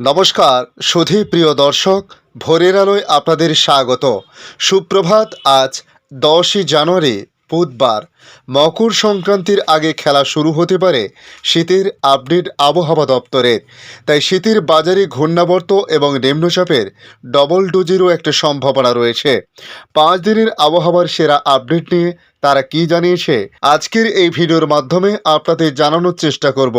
নমস্কার সুধী প্রিয় দর্শক, ভোরের আলোয় আপনাদের স্বাগত। সুপ্রভাত। আজ 10ই জানুয়ারি, বুধবার। মকর সংক্রান্তির আগে খেলা শুরু হতে পারে শীতের আপডেট আবহাওয়া দপ্তরের। তাই শীতের বাজারে ঘূর্ণাবর্ত এবং নিম্নচাপের ডবল ডোজেরও একটা সম্ভাবনা রয়েছে। 5 দিনের আবহাওয়ার সেরা আপডেট নিয়ে তারা কি জানিয়েছে আজকের এই ভিডিওর মাধ্যমে আপনাদের জানানোর চেষ্টা করব।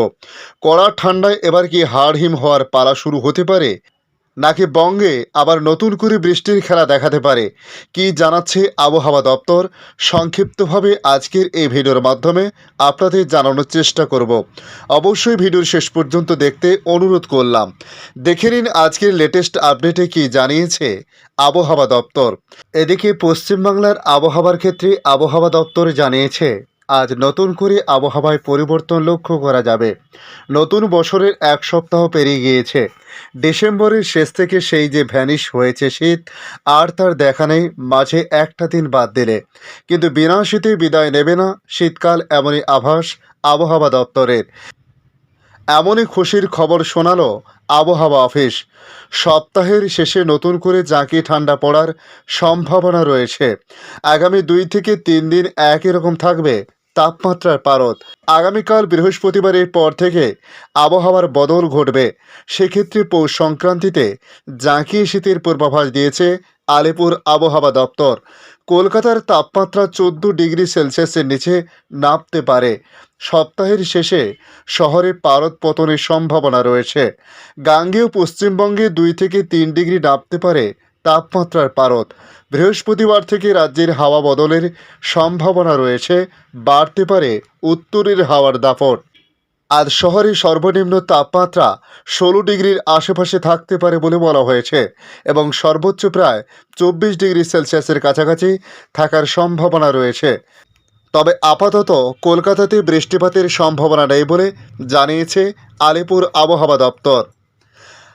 কড়া ঠান্ডায় এবার কি হাড়হিম হওয়ার পালা শুরু হতে পারে, নাকি বঙ্গে আবার নতুন করে বৃষ্টির খেলা দেখাতে পারে, কি জানাচ্ছে আবহাওয়া দপ্তর সংক্ষিপ্তভাবে আজকের এই ভিডিওর মাধ্যমে আপনাদের জানানোর চেষ্টা করব। অবশ্যই ভিডিওর শেষ পর্যন্ত দেখতে অনুরোধ করলাম। দেখে নিন আজকের লেটেস্ট আপডেটে কি জানিয়েছে আবহাওয়া দপ্তর। এদিকে পশ্চিমবাংলার আবহাওয়ার ক্ষেত্রে আবহাওয়া দপ্তর জানিয়েছে আজ নতুন করে আবহাওয়ায় পরিবর্তন লক্ষ্য করা যাবে। নতুন বছরের এক সপ্তাহ পেরিয়ে গিয়েছে। ডিসেম্বরের শেষ থেকে সেই যে ভ্যানিশ হয়েছে শীত, আর তার দেখা নেই মাঝে একটা দিন বাদ দিলে। কিন্তু বিনা শীতে বিদায় নেবে না শীতকাল, এমনই আভাস আবহাওয়া দপ্তরের। এমনই খুশির খবর শোনালো আবহাওয়া অফিস। সপ্তাহের শেষে নতুন করে জাঁকি ঠান্ডা পড়ার সম্ভাবনা রয়েছে। আগামী 2 থেকে 3 দিন একই রকম থাকবে তাপমাত্রার পারদ। আগামীকাল বৃহস্পতিবারের পর থেকে আবহাওয়ার বদল ঘটবে। সেক্ষেত্রে পৌষ সংক্রান্তিতে জাঁকিয়ে শীতের পূর্বাভাস দিয়েছে আলিপুর আবহাওয়া দপ্তর। কলকাতার তাপমাত্রা 14 ডিগ্রি সেলসিয়াসের নিচে নামতে পারে। সপ্তাহের শেষে শহরে পারদ পতনের সম্ভাবনা রয়েছে। গাঙ্গেয় পশ্চিমবঙ্গে 2 থেকে 3 ডিগ্রি নামতে পারে তাপমাত্রার পারদ। বৃহস্পতিবার থেকে রাজ্যের হাওয়া বদলের সম্ভাবনা রয়েছে। বাড়তে পারে উত্তরের হাওয়ার দাপট। আজ শহরে সর্বনিম্ন তাপমাত্রা 16 ডিগ্রির আশেপাশে থাকতে পারে বলে বলা হয়েছে এবং সর্বোচ্চ প্রায় 24 ডিগ্রি সেলসিয়াসের কাছাকাছি থাকার সম্ভাবনা রয়েছে। তবে আপাতত কলকাতাতে বৃষ্টিপাতের সম্ভাবনা নেই বলে জানিয়েছে আলিপুর আবহাওয়া দপ্তর।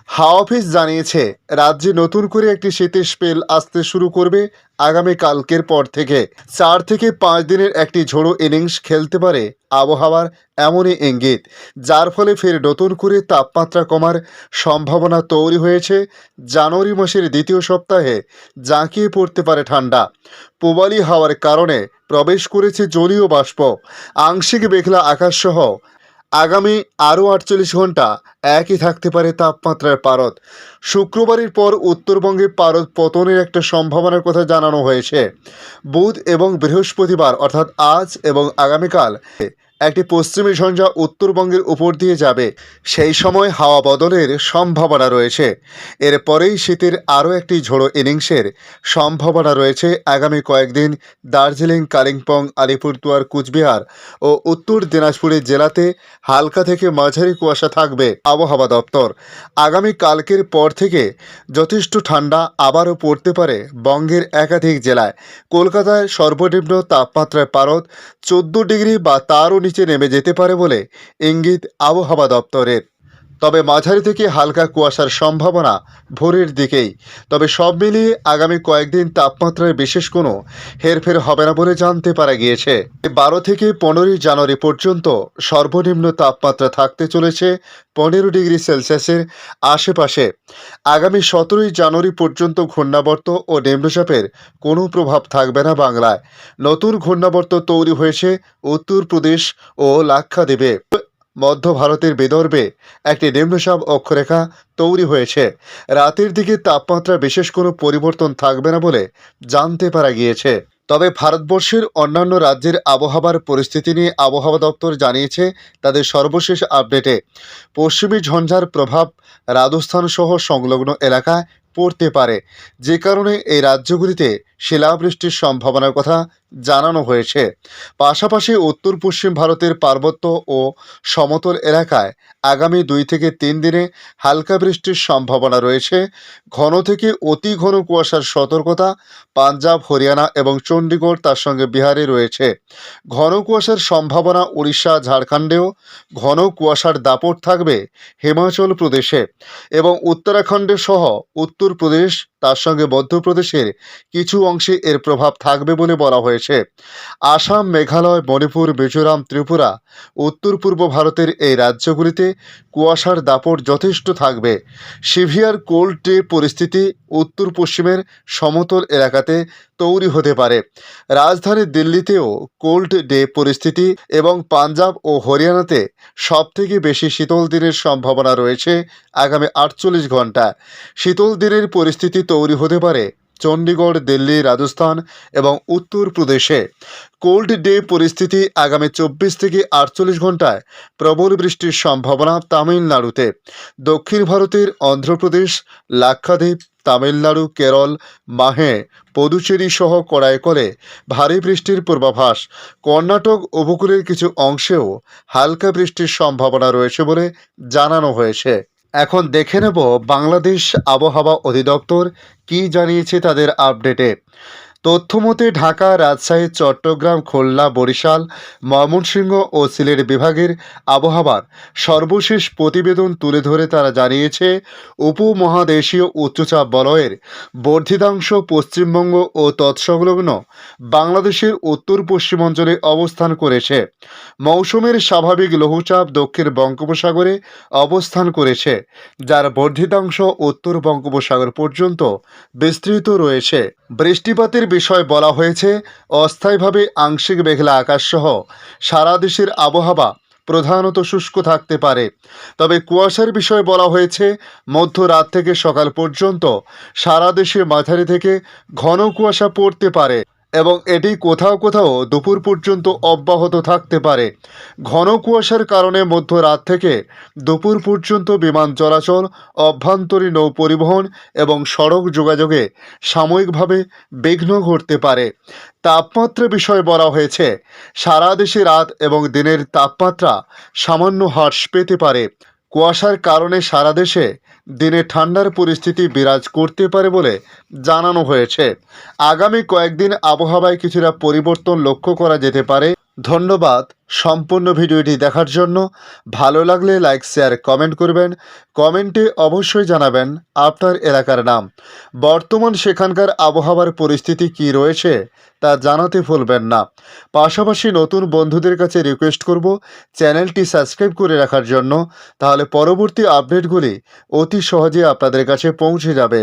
হাওয়া অফিস জানিয়েছে রাজ্যে নতুন করে একটি শীতের স্পেল আসতে শুরু করবে আগামী কালকের পর থেকে। 4 থেকে 5 দিনের একটি ঝোড়ো ইনিংস খেলতে পারে আবহাওয়ার এমনই ইঙ্গিত, যার ফলে ফের নতুন করে তাপমাত্রা কমার সম্ভাবনা তৈরি হয়েছে। জানুয়ারি মাসের দ্বিতীয় সপ্তাহে জাঁকিয়ে পড়তে পারে ঠান্ডা। পূবালি হাওয়ার কারণে প্রবেশ করেছে জলীয় বাষ্প। আংশিক মেঘলা আকাশসহ আগামী আরও 48 ঘন্টা একই থাকতে পারে তাপমাত্রার পারদ। শুক্রবারের পর উত্তরবঙ্গে পারদ পতনের একটা সম্ভাবনার কথা জানানো হয়েছে। বুধ এবং বৃহস্পতিবার অর্থাৎ আজ এবং আগামীকাল একটি পশ্চিমী ঝঞ্ঝা উত্তরবঙ্গের উপর দিয়ে যাবে। সেই সময় হাওয়া বদলের সম্ভাবনা রয়েছে। এরপরেই শীতের আরও একটি ঝোড়ো ইনিংসের সম্ভাবনা রয়েছে আগামী কয়েকদিন। দার্জিলিং, কালিম্পং, আলিপুরদুয়ার, কুচবিহার ও উত্তর দিনাজপুরের জেলাতে হালকা থেকে মাঝারি কুয়াশা থাকবে আবহাওয়া দপ্তর। আগামী কালকের পর থেকে যথেষ্ট ঠান্ডা আবারও পড়তে পারে বঙ্গের একাধিক জেলায়। কলকাতায় সর্বনিম্ন তাপমাত্রার পারদ 14 ডিগ্রি বা তারও নিচে নেমে যেতে পারে বলে ইঙ্গিত আবহাওয়া দপ্তরের। তবে মাঝারি থেকে হালকা কুয়াশার সম্ভাবনা ভোরের দিকেই। তবে সব মিলিয়ে আগামী কয়েকদিন তাপমাত্রায় বিশেষ কোনো হেরফের হবে না বলে জানতে পারা গিয়েছে। 12 থেকে 15 জানুয়ারি পর্যন্ত সর্বনিম্ন তাপমাত্রা থাকতে চলেছে 15 ডিগ্রি সেলসিয়াসের আশেপাশে। আগামী 17 জানুয়ারি পর্যন্ত ঘূর্ণাবর্ত ও নিম্নচাপের কোনো প্রভাব থাকবে না বাংলায়। নতুন ঘূর্ণাবর্ত তৈরি হয়েছে উত্তরপ্রদেশ ও লাক্ষাদ্বীপে। মধ্য ভারতের বিদর্ভে একটি নিম্নচাপ অক্ষরেখা তৈরি হয়েছে। রাতের দিকে তাপমাত্রা বিশেষ কোনো পরিবর্তন থাকবে না বলে জানতে পারা গিয়েছে। তবে ভারতবর্ষের অন্যান্য রাজ্যের আবহাওয়ার পরিস্থিতি নিয়ে আবহাওয়া দপ্তর জানিয়েছে তাদের সর্বশেষ আপডেটে পশ্চিমী ঝঞ্ঝার প্রভাব রাজস্থান সহ সংলগ্ন এলাকায় পড়তে পারে, যে কারণে এই রাজ্যগুলিতে শিলাবৃষ্টির সম্ভাবনার কথা জানানো হয়েছে। পাশাপাশি উত্তর পশ্চিম ভারতের পার্বত্য ও সমতল এলাকায় আগামী 2 থেকে 3 দিনে হালকা বৃষ্টির সম্ভাবনা রয়েছে। ঘন থেকে অতি ঘন কুয়াশার সতর্কতা পাঞ্জাব, হরিয়ানা এবং চণ্ডীগড়, তার সঙ্গে বিহারে রয়েছে। ঘন কুয়াশার সম্ভাবনা উড়িষ্যা, ঝাড়খণ্ডেও ঘন কুয়াশার দাপট থাকবে হিমাচল প্রদেশে এবং উত্তরাখণ্ডে সহ উত্তরপ্রদেশ, তার সঙ্গে মধ্যপ্রদেশের কিছু অংশে এর প্রভাব থাকবে বলে বলা হয়েছে। আসাম, মেঘালয়, মণিপুর, মিজোরাম, ত্রিপুরা, উত্তর পূর্ব ভারতের এই রাজ্যগুলিতে কুয়াশার দাপট যথেষ্ট থাকবে। সিভিয়ার কোল্ড ডে পরিস্থিতি উত্তর পশ্চিমের সমতল এলাকাতে তৈরি হতে পারে। রাজধানী দিল্লিতেও কোল্ড ডে পরিস্থিতি এবং পাঞ্জাব ও হরিয়ানাতে সবথেকে বেশি শীতল দিনের সম্ভাবনা রয়েছে আগামী 48 ঘন্টা। শীতল দিনের পরিস্থিতি তৈরি হতে পারে চণ্ডীগড়, দিল্লি, রাজস্থান এবং উত্তরপ্রদেশে। কোল্ড ডে পরিস্থিতি আগামী 24 থেকে 48 ঘন্টায় প্রবল বৃষ্টির সম্ভাবনা তামিলনাড়ুতে। দক্ষিণ ভারতের অন্ধ্রপ্রদেশ, লাক্ষাদ্বীপ, তামিলনাড়ু, কেরল, মাহে, পুদুচেরি সহ কড়াইকলে ভারী বৃষ্টির পূর্বাভাস। কর্ণাটক উপকূলের কিছু অংশেও হালকা বৃষ্টির সম্ভাবনা রয়েছে বলে জানানো হয়েছে। এখন দেখে নেব বাংলাদেশ আবহাওয়া অধিদপ্তর কি জানিয়েছে তাদের আপডেটে। তথ্যমতে ঢাকা, রাজশাহী, চট্টগ্রাম, খুলনা, বরিশাল, ময়মনসিংহ ও সিলেট বিভাগের আবহাওয়ার সর্বশেষ প্রতিবেদন তুলে ধরে তারা জানিয়েছে, উপমহাদেশীয় উচ্চচাপ বলয়ের বর্ধিতাংশ পশ্চিমবঙ্গ ও তৎসংলগ্ন বাংলাদেশের উত্তর পশ্চিমাঞ্চলে অবস্থান করেছে। মৌসুমের স্বাভাবিক লঘুচাপ দক্ষিণ বঙ্গোপসাগরে অবস্থান করেছে, যার বর্ধিতাংশ উত্তর বঙ্গোপসাগর পর্যন্ত বিস্তৃত রয়েছে। বৃষ্টিপাতের বিষয় বলা হয়েছে, অস্থায়ীভাবে আংশিক মেঘলা আকাশ সহ সারা দেশের আবহাওয়া প্রধানত শুষ্ক থাকতে পারে। তবে কুয়াশার বিষয়ে বলা হয়েছে, মধ্যরাত থেকে সকাল পর্যন্ত সারা দেশে মাঝারি থেকে ঘন কুয়াশা পড়তে পারে এবং এটি কোথাও কোথাও দুপুর পর্যন্ত অব্যাহত থাকতে পারে। ঘন কুয়াশার কারণে মধ্যরাত থেকে দুপুর পর্যন্ত বিমান চলাচল, অভ্যন্তরীণ নৌ পরিবহন এবং সড়ক যোগাযোগে সাময়িকভাবে বিঘ্ন ঘটতে পারে। তাপমাত্রা বিষয়ে বলা হয়েছে, সারা দেশে রাত এবং দিনের তাপমাত্রা সামান্য হ্রাস পেতে পারে। কুয়াশার কারণে সারা দেশে দিনে ঠান্ডার পরিস্থিতি বিরাজ করতে পারে বলে জানানো হয়েছে। আগামী কয়েকদিন আবহাওয়ায় কিছুটা পরিবর্তন লক্ষ্য করা যেতে পারে। ধন্যবাদ সম্পূর্ণ ভিডিওটি দেখার জন্য। ভালো লাগলে লাইক, শেয়ার, কমেন্ট করবেন। কমেন্টে অবশ্যই জানাবেন আপনার এলাকার নাম। বর্তমান সেখানকার আবহাওয়ার পরিস্থিতি কী রয়েছে তা জানাতে ভুলবেন না। পাশাপাশি নতুন বন্ধুদের কাছে রিকোয়েস্ট করব চ্যানেলটি সাবস্ক্রাইব করে রাখার জন্য, তাহলে পরবর্তী আপডেটগুলি অতি সহজে আপনাদের কাছে পৌঁছে যাবে।